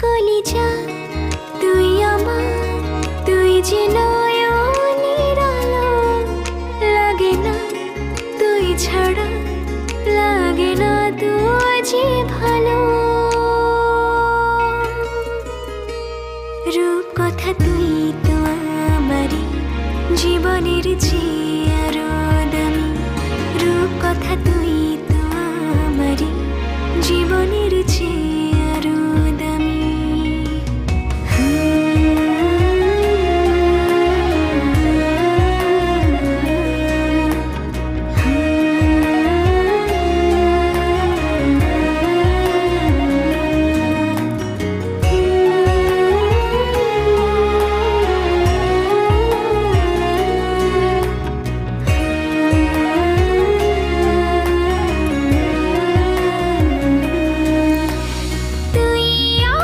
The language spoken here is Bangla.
কলিজা তুই আমার, তুই যে নয়নের আলো। লাগে না তুই ছাড়া, লাগে না তুই যে ভালো। রূপ কথা তুই তো আমারই জীবনের চেয়ে